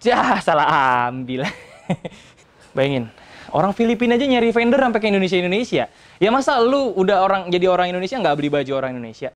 Jah, salah ambil. Bayangin, orang Filipina aja nyari vendor sampai ke Indonesia. Ya masa lu udah jadi orang Indonesia nggak beli baju orang Indonesia?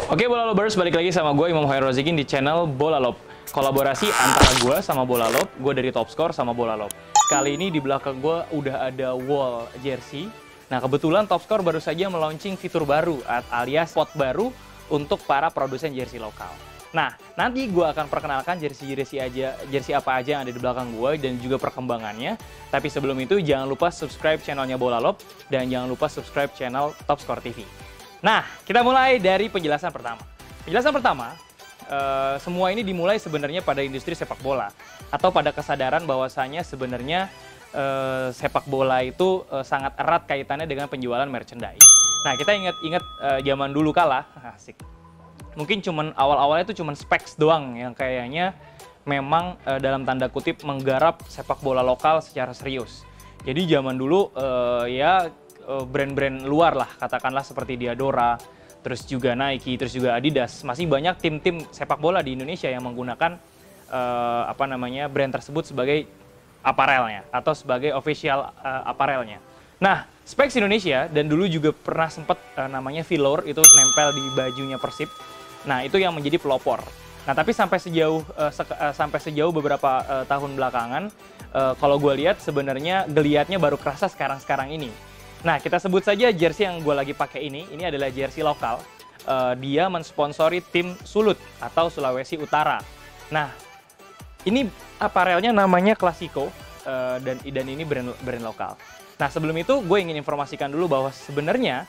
Oke, Bola Lovers, balik lagi sama gue Imam Hoyer Rozikin di channel Bola Lob. Kolaborasi antara gue sama Bola Lob, gue dari Top Score sama Bola Lob. Kali ini di belakang gue udah ada wall jersey. Nah, kebetulan Top Score baru saja melaunching fitur baru alias spot baru untuk para produsen jersey lokal. Nah, nanti gue akan perkenalkan jersey apa aja yang ada di belakang gue dan juga perkembangannya. Tapi sebelum itu jangan lupa subscribe channelnya Bola Lob dan jangan lupa subscribe channel Top Score TV. Nah, kita mulai dari penjelasan pertama. Penjelasan pertama, semua ini dimulai sebenarnya pada industri sepak bola atau pada kesadaran bahwasanya sebenarnya sepak bola itu sangat erat kaitannya dengan penjualan merchandise. Nah, kita ingat zaman dulu kala, asik. Mungkin cuman awal-awalnya itu cuman specs doang yang kayaknya memang dalam tanda kutip menggarap sepak bola lokal secara serius. Jadi zaman dulu brand-brand luar lah, katakanlah seperti Diadora, terus juga Nike, terus juga Adidas. Masih banyak tim-tim sepak bola di Indonesia yang menggunakan brand tersebut sebagai aparelnya atau sebagai official aparelnya. Nah, Specs Indonesia dan dulu juga pernah sempat namanya Velour itu nempel di bajunya Persib. Nah, itu yang menjadi pelopor. Nah, tapi sampai sejauh beberapa tahun belakangan, kalau gue lihat sebenarnya geliatnya baru kerasa sekarang ini. Nah, kita sebut saja jersey yang gue lagi pakai ini adalah jersey lokal. Dia mensponsori tim Sulut atau Sulawesi Utara. Nah, ini aparelnya namanya Classico dan ini brand lokal. Nah, sebelum itu gue ingin informasikan dulu bahwa sebenarnya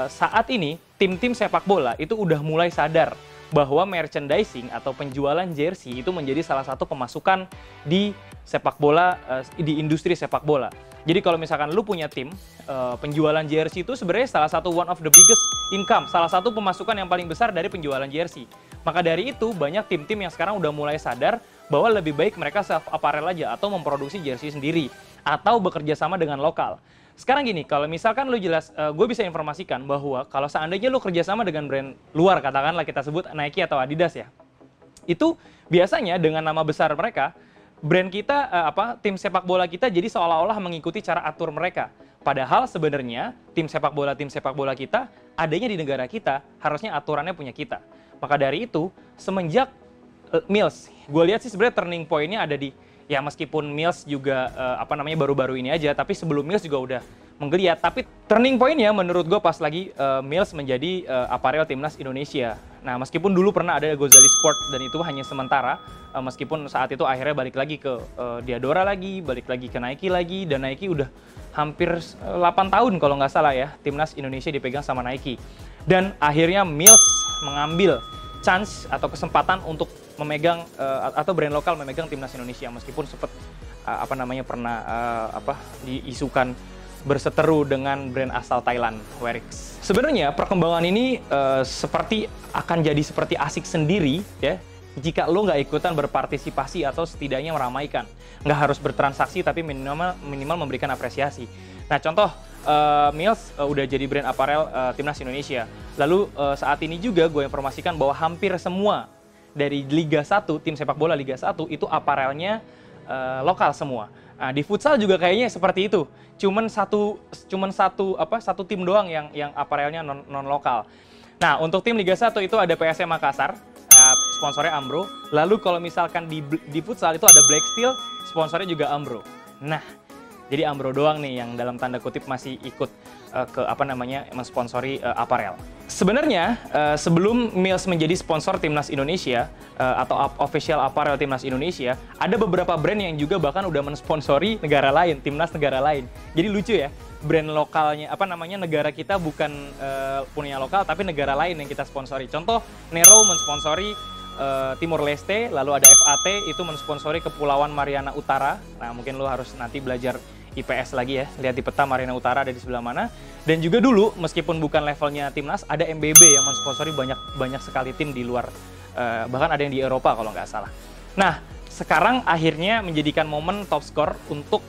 saat ini tim-tim sepak bola itu udah mulai sadar bahwa merchandising atau penjualan jersey itu menjadi salah satu pemasukan di sepak bola, di industri sepak bola. Jadi kalau misalkan lu punya tim, penjualan jersey itu sebenarnya salah satu one of the biggest income, salah satu pemasukan yang paling besar dari penjualan jersey. Maka dari itu banyak tim-tim yang sekarang udah mulai sadar bahwa lebih baik mereka self apparel aja atau memproduksi jersey sendiri atau bekerja sama dengan lokal. Sekarang gini, kalau misalkan lu gue bisa informasikan bahwa kalau seandainya lu kerjasama dengan brand luar, katakanlah kita sebut Nike atau Adidas ya, itu biasanya dengan nama besar mereka, brand kita, tim sepak bola kita jadi seolah-olah mengikuti cara atur mereka. Padahal sebenarnya tim sepak bola kita adanya di negara kita, harusnya aturannya punya kita. Maka dari itu, semenjak Mills, gue lihat sih sebenarnya turning point-nya ada di, ya meskipun Mills juga baru-baru ini aja, tapi sebelum Mills juga udah menggeliat. Tapi turning point-nya menurut gue pas lagi Mills menjadi aparel timnas Indonesia. Nah, meskipun dulu pernah ada Gozali Sport dan itu hanya sementara, meskipun saat itu akhirnya balik lagi ke Diadora lagi, balik lagi ke Nike lagi, dan Nike udah hampir 8 tahun kalau nggak salah ya, timnas Indonesia dipegang sama Nike. Dan akhirnya Mills mengambil chance atau kesempatan untuk memegang atau brand lokal memegang timnas Indonesia, meskipun sempat pernah diisukan berseteru dengan brand asal Thailand, Werix. Sebenarnya perkembangan ini akan jadi seperti asik sendiri ya, jika lo nggak ikutan berpartisipasi atau setidaknya meramaikan. Nggak harus bertransaksi, tapi minimal memberikan apresiasi. Nah, contoh, Mills udah jadi brand aparel timnas Indonesia. Lalu saat ini juga gue informasikan bahwa hampir semua dari Liga 1, tim sepak bola Liga 1 itu aparelnya lokal semua. Nah, di futsal juga kayaknya seperti itu. Cuman satu tim doang yang aparelnya non lokal. Nah, untuk tim Liga 1 itu ada PSM Makassar, sponsornya Ambro. Lalu kalau misalkan di futsal itu ada Black Steel, sponsornya juga Ambro. Nah, jadi Ambro doang nih yang dalam tanda kutip masih ikut mensponsori aparel. Sebenarnya sebelum Mills menjadi sponsor timnas Indonesia atau official apparel timnas Indonesia, ada beberapa brand yang juga bahkan udah mensponsori negara lain, timnas negara lain. Jadi lucu ya, brand lokalnya negara kita bukan punya lokal tapi negara lain yang kita sponsori. Contoh, Nero mensponsori Timor Leste, lalu ada FAT itu mensponsori Kepulauan Mariana Utara. Nah, mungkin lo harus nanti belajar IPS lagi ya. Lihat di peta Mariana Utara ada di sebelah mana. Dan juga dulu meskipun bukan levelnya timnas, ada MBB yang mensponsori banyak sekali tim di luar, bahkan ada yang di Eropa kalau nggak salah. Nah, sekarang akhirnya menjadikan momen top score untuk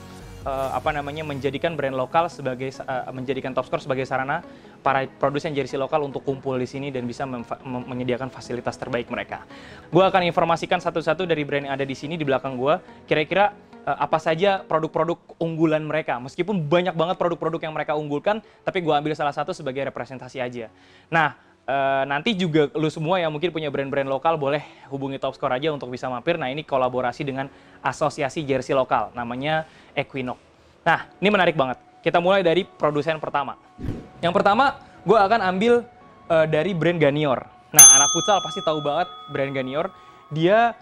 menjadikan brand lokal sebagai menjadikan top score sebagai sarana para produsen jersey lokal untuk kumpul di sini dan bisa menyediakan fasilitas terbaik mereka. Gue akan informasikan satu-satu dari brand yang ada di sini di belakang gue, kira-kira apa saja produk-produk unggulan mereka. Meskipun banyak banget produk-produk yang mereka unggulkan, tapi gue ambil salah satu sebagai representasi aja. Nah, nanti juga lu semua yang mungkin punya brand-brand lokal boleh hubungi Top Score aja untuk bisa mampir. Nah, ini kolaborasi dengan asosiasi jersey lokal, namanya Equinox. Nah, ini menarik banget. Kita mulai dari produsen pertama. Yang pertama, gue akan ambil dari brand Ganior. Nah, anak futsal pasti tahu banget brand Ganior. Dia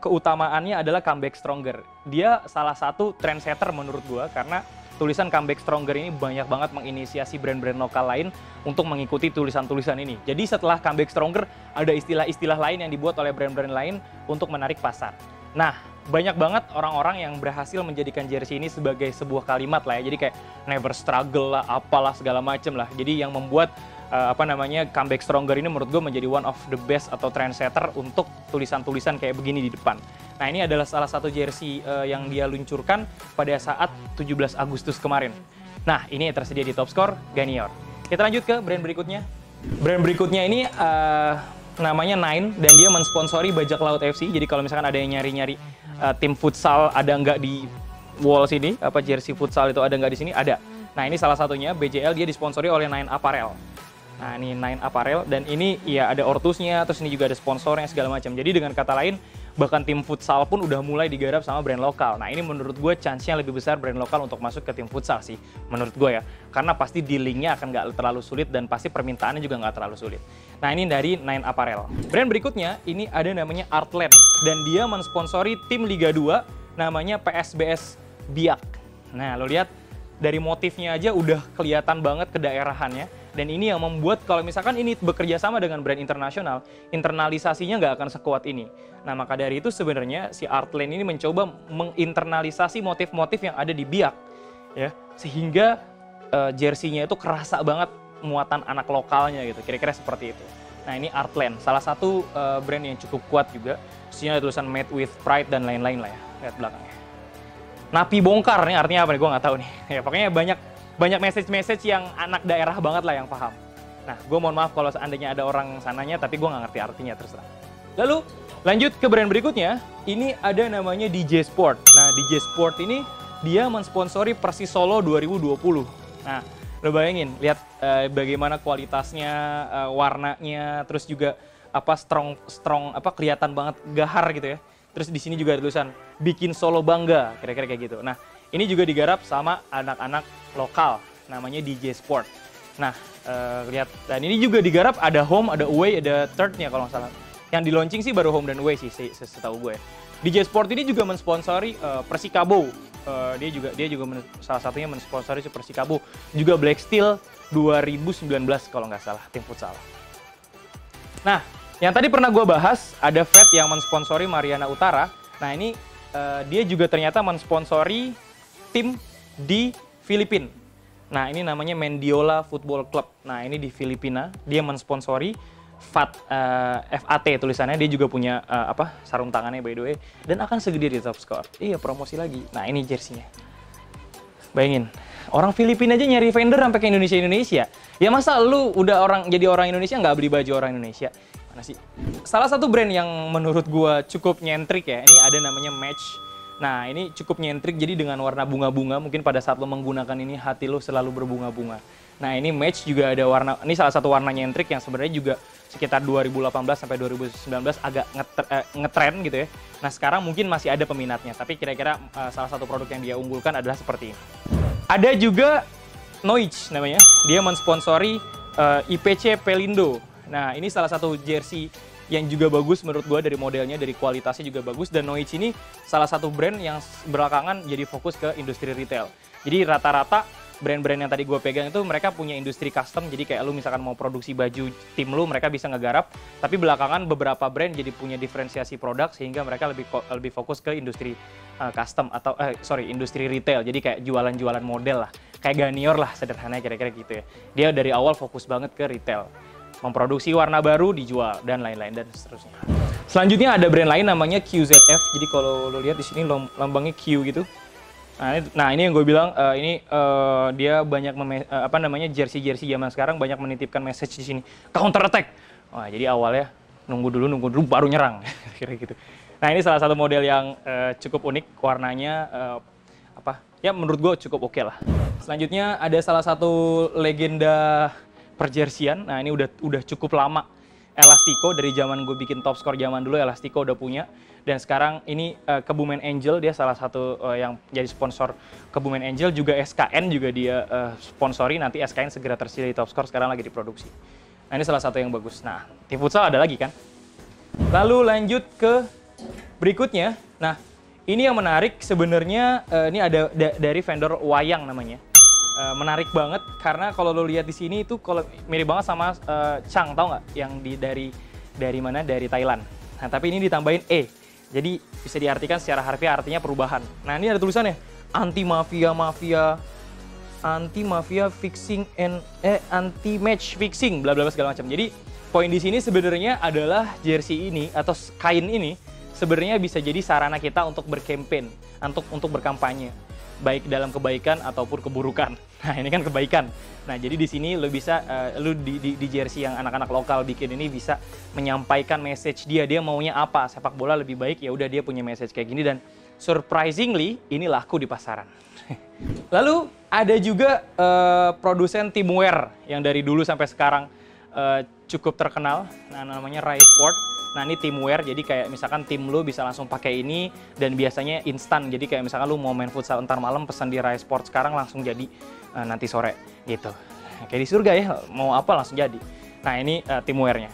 keutamaannya adalah comeback stronger. Dia salah satu trendsetter menurut gue karena tulisan comeback stronger ini banyak banget menginisiasi brand-brand lokal lain untuk mengikuti tulisan-tulisan ini. Jadi setelah comeback stronger, ada istilah-istilah lain yang dibuat oleh brand-brand lain untuk menarik pasar. Nah, banyak banget orang-orang yang berhasil menjadikan jersey ini sebagai sebuah kalimat lah ya. Jadi kayak never struggle lah, apalah segala macem lah. Jadi yang membuat comeback stronger ini menurut gue menjadi one of the best atau trendsetter untuk tulisan-tulisan kayak begini di depan. Nah, ini adalah salah satu jersey yang dia luncurkan pada saat 17 Agustus kemarin. Nah, ini tersedia di Top Score Ganior. Kita lanjut ke brand berikutnya. Brand berikutnya ini namanya Nine dan dia mensponsori Bajak Laut FC. Jadi kalau misalkan ada yang nyari-nyari tim futsal ada nggak di wall sini, jersey futsal itu ada nggak di sini? Ada. Nah, ini salah satunya BJL, dia disponsori oleh Nine Apparel. Nah, ini Nine Apparel dan ini ya ada Ortusnya, terus ini juga ada sponsornya segala macam. Jadi dengan kata lain, bahkan tim futsal pun udah mulai digarap sama brand lokal. Nah, ini menurut gue chance-nya lebih besar brand lokal untuk masuk ke tim futsal sih, menurut gue ya. Karena pasti dealingnya akan nggak terlalu sulit dan pasti permintaannya juga nggak terlalu sulit. Nah, ini dari Nine Apparel. Brand berikutnya, ini ada namanya Artland. Dan dia mensponsori tim Liga 2, namanya PSBS Biak. Nah, lo lihat dari motifnya aja udah kelihatan banget kedaerahannya. Dan ini yang membuat kalau misalkan ini bekerja sama dengan brand internasional, internalisasinya nggak akan sekuat ini. Nah, maka dari itu sebenarnya si Artland ini mencoba menginternalisasi motif-motif yang ada di Biak, ya, sehingga jersey-nya itu kerasa banget muatan anak lokalnya gitu, kira-kira seperti itu. Nah, ini Artland, salah satu brand yang cukup kuat juga. Sini ada tulisan Made with Pride dan lain-lain lah ya, lihat belakangnya. Napi bongkar, nih artinya apa nih? Gue nggak tahu nih. Ya, pokoknya banyak message-message yang anak daerah banget lah yang paham. Nah, gue mohon maaf kalau seandainya ada orang sananya, tapi gue nggak ngerti artinya, terserah. Lalu, lanjut ke brand berikutnya, ini ada namanya DJ Sport. Nah, DJ Sport ini, dia mensponsori Persis Solo 2020. Nah, lo bayangin, lihat bagaimana kualitasnya, warnanya, terus juga strong, kelihatan banget gahar gitu ya. Terus di sini juga ada tulisan, bikin Solo bangga, kira-kira kayak gitu. Nah, ini juga digarap sama anak-anak lokal, namanya DJ Sport. Nah, lihat, dan ini juga digarap ada home, ada away, ada third-nya kalau nggak salah. Yang di launching sih baru home dan away sih, setahu gue. DJ Sport ini juga mensponsori Persikabo. Dia juga salah satunya mensponsori Persikabo. Juga Black Steel 2019 kalau nggak salah, tim futsal. Nah, yang tadi pernah gue bahas, ada FED yang mensponsori Mariana Utara. Nah, ini dia juga ternyata mensponsori tim di Filipina. Nah, ini namanya Mendiola Football Club. Nah, ini di Filipina. Dia mensponsori FAT tulisannya. Dia juga punya sarung tangannya by the way. Dan akan segede di Top Score. Iya, promosi lagi. Nah, ini jersey-nya. Bayangin, orang Filipina aja nyari vendor sampai ke Indonesia. Ya masa lu udah jadi orang Indonesia nggak beli baju orang Indonesia? Mana sih? Salah satu brand yang menurut gua cukup nyentrik ya, ini ada namanya Match. Nah, ini cukup nyentrik, jadi dengan warna bunga-bunga, mungkin pada saat lo menggunakan ini hati lo selalu berbunga-bunga. Nah, ini Match juga ada warna, ini salah satu warna nyentrik yang sebenarnya juga sekitar 2018 sampai 2019 agak ngetren gitu ya. Nah, sekarang mungkin masih ada peminatnya, tapi kira-kira salah satu produk yang dia unggulkan adalah seperti ini. Ada juga Noich namanya, dia mensponsori IPC Pelindo. Nah, ini salah satu jersey yang juga bagus menurut gue dari modelnya, dari kualitasnya juga bagus. Dan Noich ini salah satu brand yang belakangan jadi fokus ke industri retail. Jadi rata-rata brand-brand yang tadi gue pegang itu mereka punya industri custom, jadi kayak lu misalkan mau produksi baju tim lu, mereka bisa ngegarap. Tapi belakangan beberapa brand jadi punya diferensiasi produk sehingga mereka lebih fokus ke industri custom atau industri retail. Jadi kayak jualan-jualan model lah, kayak Ganior lah sederhananya kira-kira gitu ya. Dia dari awal fokus banget ke retail, memproduksi warna baru dijual dan lain-lain dan seterusnya. Selanjutnya ada brand lain namanya QZF. Jadi kalau lo lihat di sini lambangnya Q gitu. Nah ini yang gue bilang dia banyak jersey zaman sekarang banyak menitipkan message di sini counter attack. Wah, jadi awalnya nunggu dulu baru nyerang kira gitu. Nah ini salah satu model yang cukup unik, warnanya menurut gue cukup oke lah. Selanjutnya ada salah satu legenda perjersian. Nah ini udah cukup lama. Elastico, dari zaman gue bikin top score zaman dulu Elastico udah punya, dan sekarang ini Kebumen Angel, dia salah satu yang jadi sponsor Kebumen Angel, juga SKN juga dia sponsori, nanti SKN segera tersedia di top score, sekarang lagi diproduksi. Nah ini salah satu yang bagus. Nah tim futsal ada lagi kan. Lalu lanjut ke berikutnya. Nah ini yang menarik sebenarnya, ini ada dari vendor Wayang namanya. Menarik banget karena kalau lo lihat di sini itu kalau mirip banget sama Chang, tau nggak, yang dari mana, dari Thailand. Nah tapi ini ditambahin E, jadi bisa diartikan secara harfiah artinya perubahan. Nah ini ada tulisannya anti mafia fixing anti match fixing bla bla segala macam. Jadi poin di sini sebenarnya adalah jersey ini atau kain ini sebenarnya bisa jadi sarana kita untuk berkampanye, untuk berkampanye, baik dalam kebaikan ataupun keburukan. Nah ini kan kebaikan. Nah jadi di sini lo bisa di jersey yang anak-anak lokal bikin ini bisa menyampaikan message dia maunya apa, sepak bola lebih baik, ya udah dia punya message kayak gini, dan surprisingly ini laku di pasaran. Lalu ada juga produsen teamwear yang dari dulu sampai sekarang cukup terkenal. Nah namanya Rai Sport. Nah ini teamwear, jadi kayak misalkan tim lu bisa langsung pakai ini dan biasanya instan. Jadi kayak misalkan lu mau main futsal entar malam, pesan di Rai Sport sekarang langsung jadi nanti sore gitu. Kayak di surga ya, mau apa langsung jadi. Nah ini teamwearnya.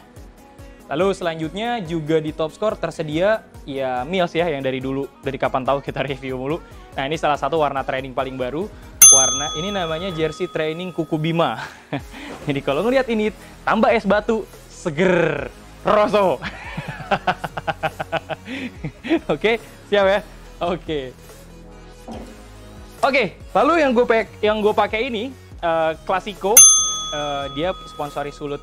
Lalu selanjutnya juga di top score tersedia ya Mills ya, yang dari dulu, dari kapan tahu kita review mulu. Nah ini salah satu warna training paling baru. Warna ini namanya jersey training Kuku Bima. Jadi kalau ngeliat ini tambah es batu, seger, roso. Oke, siap ya? Oke. Lalu yang gue pakai ini Classico. Dia sponsori Sulut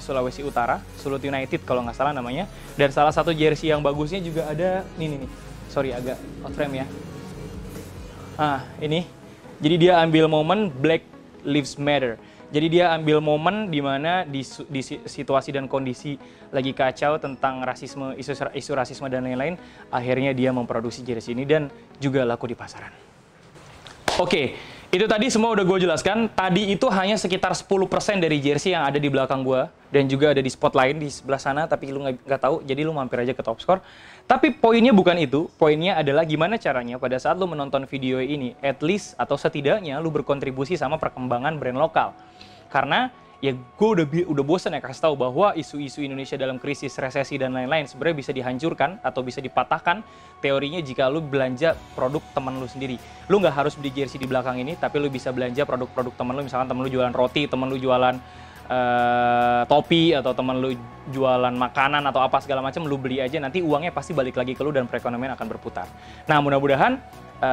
Sulawesi Utara, Sulut United kalau nggak salah namanya. Dan salah satu jersey yang bagusnya juga ada nih. Sorry agak out frame ya. Ini. Jadi dia ambil momen Black Lives Matter. Jadi dia ambil momen di mana di situasi dan kondisi lagi kacau tentang rasisme, isu rasisme dan lain-lain, akhirnya dia memproduksi jersey ini dan juga laku di pasaran. Oke, itu tadi semua udah gue jelaskan. Tadi itu hanya sekitar 10% dari jersey yang ada di belakang gue dan juga ada di spot lain di sebelah sana, tapi lu nggak tahu, jadi lu mampir aja ke Top Score. Tapi poinnya bukan itu, poinnya adalah gimana caranya pada saat lu menonton video ini, at least atau setidaknya lu berkontribusi sama perkembangan brand lokal. Karena ya gue udah bosan ya kasih tahu bahwa isu-isu Indonesia dalam krisis, resesi dan lain-lain sebenarnya bisa dihancurkan atau bisa dipatahkan teorinya jika lu belanja produk teman lu sendiri. Lu nggak harus beli jersey di belakang ini, tapi lu bisa belanja produk-produk teman lu. Misalkan teman lu jualan roti, teman lu jualan topi, atau teman lu jualan makanan atau apa segala macam, lu beli aja, nanti uangnya pasti balik lagi ke lu dan perekonomian akan berputar. Nah mudah-mudahan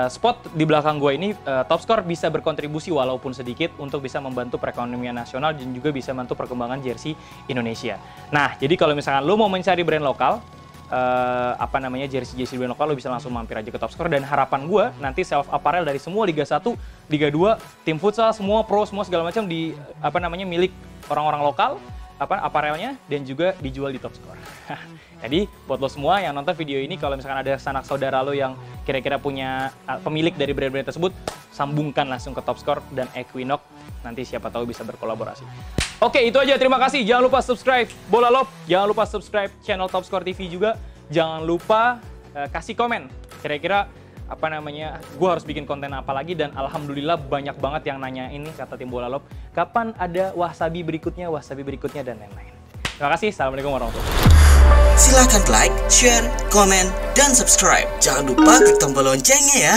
spot di belakang gue ini Top Score bisa berkontribusi walaupun sedikit untuk bisa membantu perekonomian nasional dan juga bisa membantu perkembangan jersey Indonesia. Nah jadi kalau misalkan lu mau mencari brand lokal, jersey brand lokal, lo bisa langsung mampir aja ke Top Score. Dan harapan gue nanti self apparel dari semua Liga 1, Liga 2, tim futsal, semua pro, semua segala macam di milik orang-orang lokal, apparelnya, dan juga dijual di Top Score. Jadi buat lo semua yang nonton video ini, kalau misalkan ada sanak saudara lo yang kira-kira punya pemilik dari brand-brand tersebut, sambungkan langsung ke Top Score dan Equinox, nanti siapa tahu bisa berkolaborasi. Oke, itu aja. Terima kasih. Jangan lupa subscribe Bola Love. Jangan lupa subscribe channel Top Score TV juga. Jangan lupa kasih komen. Kira-kira gue harus bikin konten apa lagi, dan alhamdulillah banyak banget yang nanya ini, kata tim Bola Love, kapan ada wasabi berikutnya, dan lain-lain. Terima kasih. Assalamualaikum warahmatullahi wabarakatuh. Silahkan like, share, komen, dan subscribe. Jangan lupa klik tombol loncengnya ya.